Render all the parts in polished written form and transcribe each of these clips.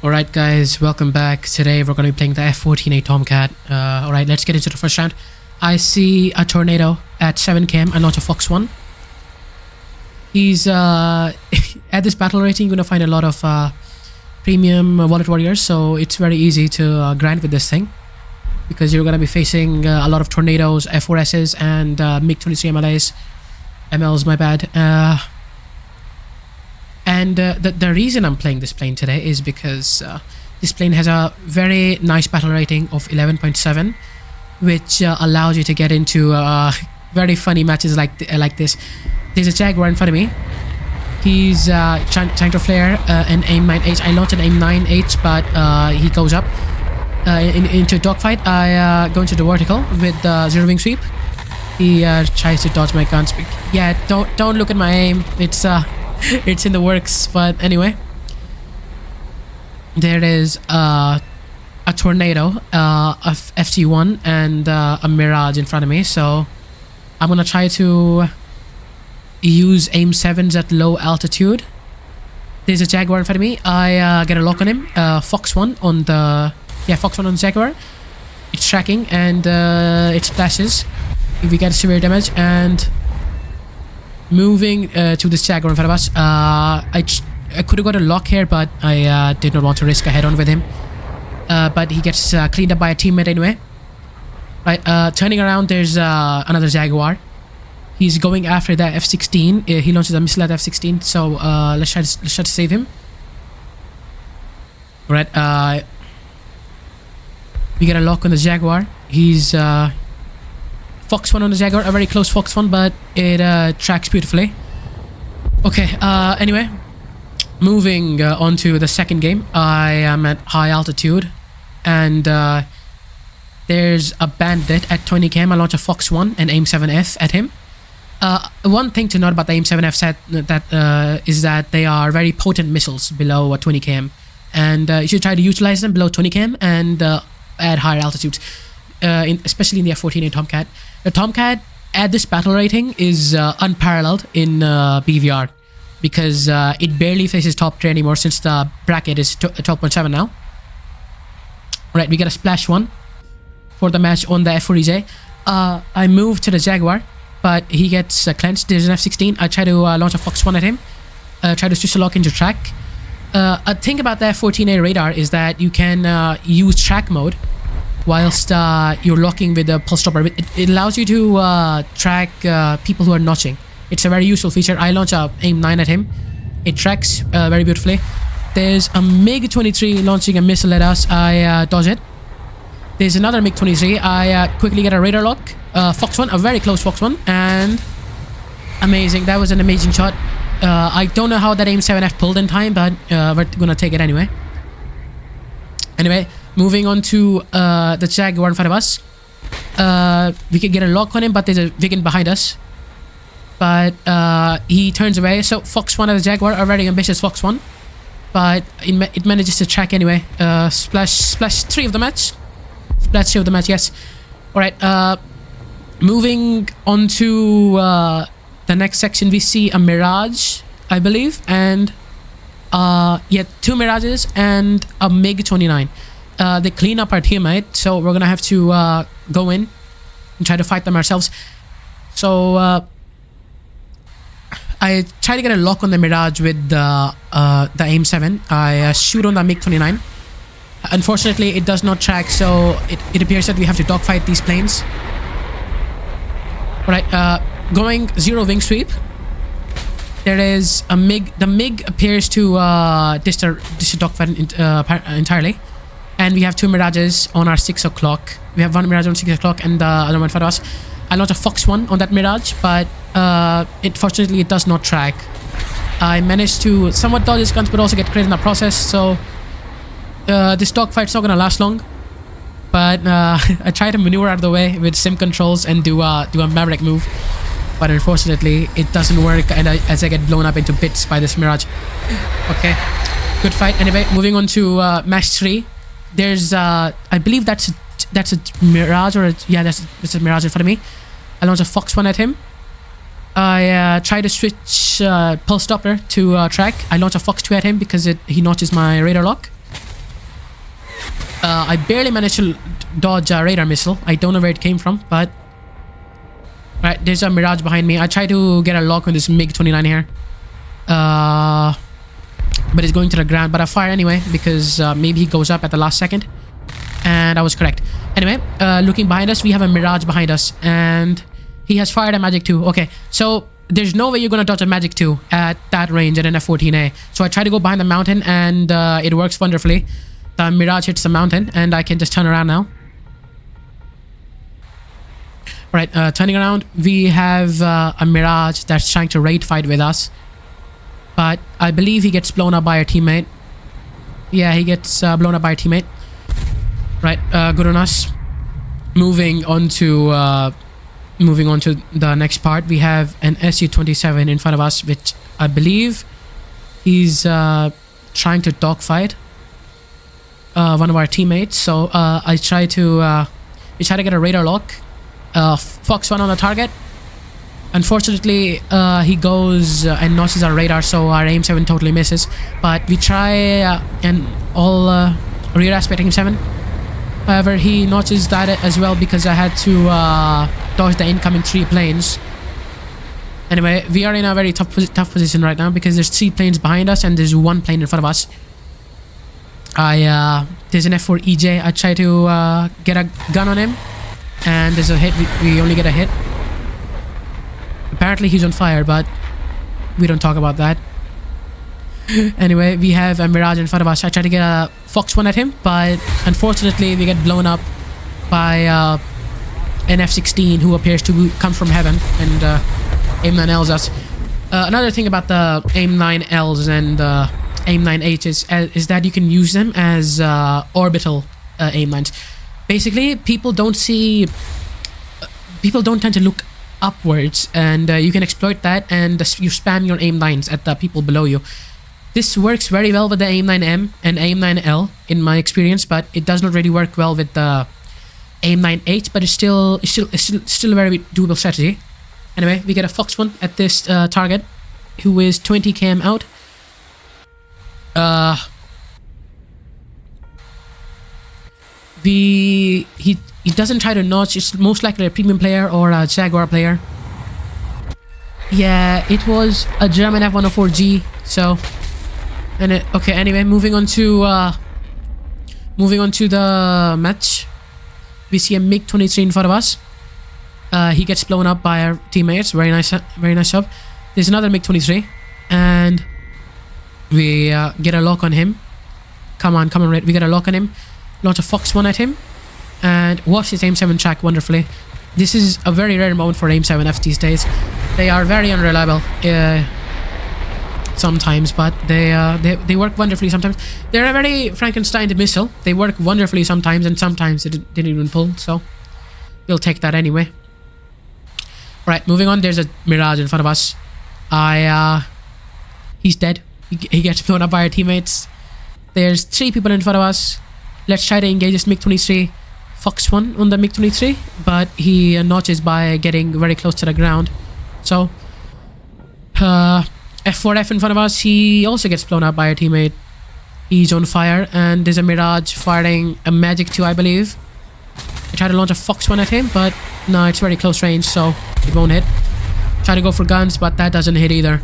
Alright guys, welcome back. Today we're going to be playing the F14A Tomcat. Alright, let's get into the first round. I see a tornado at 7 km and launch a Fox 1. He's at this battle rating, you're going to find a lot of premium wallet warriors, so it's very easy to grind with this thing. Because you're going to be facing a lot of tornadoes, F4Ss and MiG-23 MLs, my bad. The reason I'm playing this plane today is because this plane has a very nice battle rating of 11.7, which allows you to get into very funny matches like this. There's a Jaguar in front of me. He's trying to flare an AIM-9H. I launched an AIM-9H, but he goes up into a dogfight. I go into the vertical with zero wing sweep. He tries to dodge my guns. Yeah, don't look at my aim. It's in the works, but anyway, there is a tornado, a FT1 and a Mirage in front of me, so I'm gonna try to use AIM-7s at low altitude. There's a Jaguar in front of me. I get a lock on him. Fox 1 on the Fox 1 on the Jaguar. It's tracking and it splashes if we get severe damage. And moving to this Jaguar in front of us. I could have got a lock here, but I did not want to risk a head-on with him. But he gets cleaned up by a teammate anyway. Right, turning around, there's another Jaguar. He's going after that F16. He launches a missile at F16, so let's try to save him. Right, we get a lock on the Jaguar. He's Fox 1 on the Jaguar, a very close Fox 1, but it tracks beautifully. Okay, anyway, moving on to the second game. I am at high altitude, and there's a bandit at 20 km. I launch a Fox 1 and AIM-7F at him. One thing to note about the AIM-7F set is that they are very potent missiles below 20 km, and you should try to utilize them below 20 km and at higher altitudes, especially in the F14A Tomcat. The Tomcat at this battle rating is unparalleled in BVR because it barely faces top tier anymore since the bracket is 12.7 now. Right, we get a splash 1 for the match on the F4EJ. I move to the Jaguar, but he gets cleansed. There's an F16. I try to launch a Fox 1 at him. Try to switch the lock into track. A thing about the F14A radar is that you can use track mode whilst you're locking with the pulse stopper. It allows you to track people who are notching. It's a very useful feature. I launch a AIM-9 at him. It tracks very beautifully. There's a MiG-23 launching a missile at us. I dodge it. There's another MiG-23. I quickly get a radar lock. Fox 1, a very close Fox 1, and amazing. That was an amazing shot. I don't know how that AIM-7F pulled in time, but we're gonna take it anyway. Anyway, moving on to the Jaguar in front of us. We can get a lock on him, but there's a Vigant behind us. But he turns away. So Fox 1 and the Jaguar, a very ambitious Fox 1. But it manages to track anyway. Splash 3 of the match. Splash 3 of the match, yes. Alright, moving on to the next section, we see a Mirage, I believe. And two Mirages and a MiG-29. They clean up our teammate, so we're gonna have to go in and try to fight them ourselves. So I try to get a lock on the Mirage with the AIM-7. I shoot on the MiG-29. Unfortunately, it does not track, so it appears that we have to dogfight these planes. Alright, going zero wing sweep. There is a MiG. The MiG appears to ditch the dogfight entirely. And we have two Mirages on our 6 o'clock. We have one Mirage on 6 o'clock and the other one for us. I launched a Fox 1 on that Mirage, but fortunately it does not track. I managed to somewhat dodge his guns, but also get credit in the process, so this dogfight's not gonna last long. But I try to maneuver out of the way with sim controls and do a Maverick move. But unfortunately, it doesn't work, and as I get blown up into bits by this Mirage. Okay, good fight. Anyway, moving on to match 3. There's I believe that's a Mirage, or that's a Mirage in front of me. I launch a Fox 1 at him. I try to switch pulse stopper to track. I launch a Fox 2 at him because he notches my radar lock. I barely managed to dodge a radar missile. I don't know where it came from, but... Right, there's a Mirage behind me. I try to get a lock on this MiG-29 here. But it's going to the ground. But I fire anyway, because maybe he goes up at the last second. And I was correct. Anyway, looking behind us, we have a Mirage behind us. And he has fired a Magic 2. Okay, so there's no way you're going to dodge a Magic 2 at that range at an F14A. So I try to go behind the mountain, and it works wonderfully. The Mirage hits the mountain, and I can just turn around now. Right, turning around, we have a Mirage that's trying to raid fight with us. But I believe he gets blown up by a teammate. Yeah, he gets blown up by a teammate. Right, good on us. Moving on to the next part, we have an SU-27 in front of us, which I believe he's trying to dogfight one of our teammates. So we try to get a radar lock. Fox 1 on the target. Unfortunately, he goes and notches our radar, so our AIM-7 totally misses. But we try an all rear aspect AIM-7. However, he notches that as well because I had to dodge the incoming 3 planes. Anyway, we are in a very tough position right now because there's 3 planes behind us and there's 1 plane in front of us. There's an F4EJ. I try to get a gun on him, and there's a hit. We only get a hit. Apparently he's on fire, but we don't talk about that. Anyway, we have a Mirage in front of us. I try to get a Fox 1 at him, but unfortunately we get blown up by an F-16 who appears to come from heaven and AIM-9Ls us. Another thing about the AIM-9Ls and AIM-9Hs is that you can use them as orbital AIM-9s. Basically, people don't tend to look upwards, and you can exploit that, and you spam your AIM-9s at the people below you. This works very well with the AIM-9M and AIM-9L in my experience, but it does not really work well with the AIM-9H, but it's still a very doable strategy. Anyway, we get a Fox 1 at this target, who is 20 km out. He doesn't try to notch. It's most likely a premium player or a Jaguar player. Yeah, it was a German F104G. So, okay. Anyway, moving on to the match. We see a MiG-23 in front of us. He gets blown up by our teammates. Very nice job. There's another MiG-23, and we get a lock on him. Come on, Red. We get a lock on him. Launch a Fox 1 at him, and watch his AIM-7 track wonderfully. This is a very rare moment for AIM-7Fs these days. They are very unreliable sometimes, but they work wonderfully sometimes. They're a very Frankenstein missile. They work wonderfully sometimes, and sometimes it didn't even pull, so we'll take that anyway. Right, moving on. There's a Mirage in front of us. He's dead. He gets blown up by our teammates. There's 3 people in front of us. Let's try to engage this MiG-23 Fox 1 on the MiG-23, but he notches by getting very close to the ground. So, F4F in front of us, he also gets blown up by a teammate. He's on fire, and there's a Mirage firing a Magic 2, I believe. I try to launch a Fox 1 at him, but no, it's very close range, so it won't hit. Try to go for guns, but that doesn't hit either.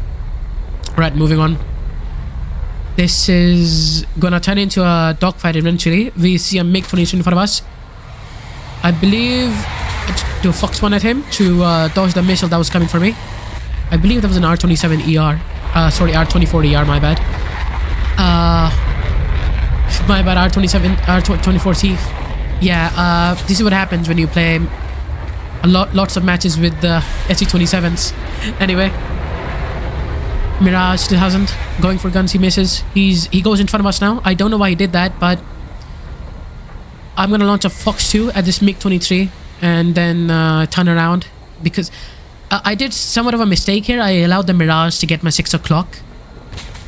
Right, moving on. This is gonna turn into a dogfight eventually. We see a MiG-23 in front of us. I believe to Fox 1 at him to dodge the missile that was coming for me. I believe that was an R-27ER. Sorry, R-24ER, my bad. My bad, R-24T. Yeah, this is what happens when you play lots of matches with the SU-27s. Anyway. Mirage 2000, going for guns, he misses. He goes in front of us now. I don't know why he did that, but I'm gonna launch a Fox 2 at this MiG-23 and then turn around, because I did somewhat of a mistake here. I allowed the Mirage to get my 6 o'clock,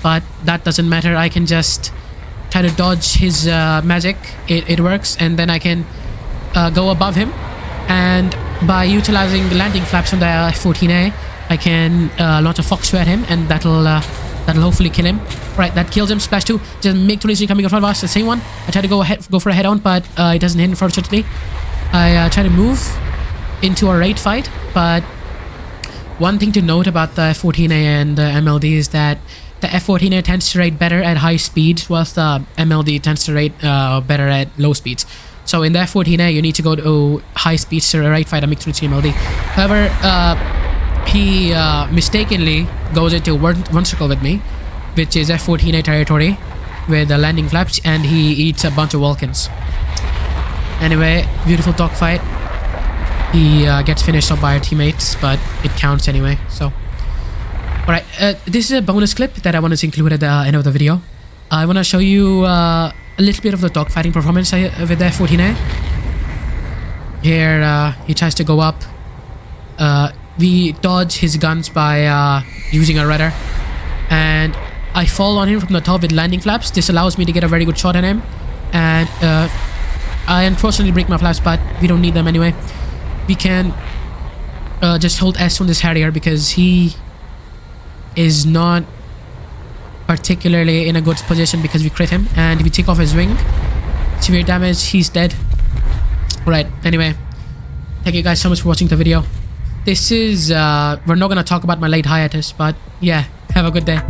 but that doesn't matter. I can just try to dodge his magic. It works, and then I can go above him, and by utilizing the landing flaps on the F14A, I can launch a Fox 2 at him, and that'll That'll hopefully kill him. Right, that kills him. Splash 2. Just make 23 coming in front of us. The same one. I try to go for a head on, but it doesn't hit unfortunately. I try to move into a raid fight, but one thing to note about the F14A and the MLD is that the F14A tends to raid better at high speeds, whilst the MLD tends to raid better at low speeds. So in the F14A, you need to go to high speeds to raid fight a MiG-23 MLD. However, he mistakenly goes into one circle with me, which is F14A territory, with the landing flaps, and he eats a bunch of Vulcans. Anyway, beautiful dogfight. He gets finished up by our teammates, but it counts anyway. So, alright, this is a bonus clip that I wanted to include at the end of the video. I want to show you a little bit of the dogfighting performance with the F14A. Here, he tries to go up. We dodge his guns by using a rudder, and I fall on him from the top with landing flaps. This allows me to get a very good shot on him, and I unfortunately break my flaps, but we don't need them anyway. We can just hold S on this Harrier because he is not particularly in a good position because we crit him, and if we take off his wing, severe damage, he's dead. Right, anyway, thank you guys so much for watching the video. This is we're not gonna talk about my late hiatus, but yeah, have a good day.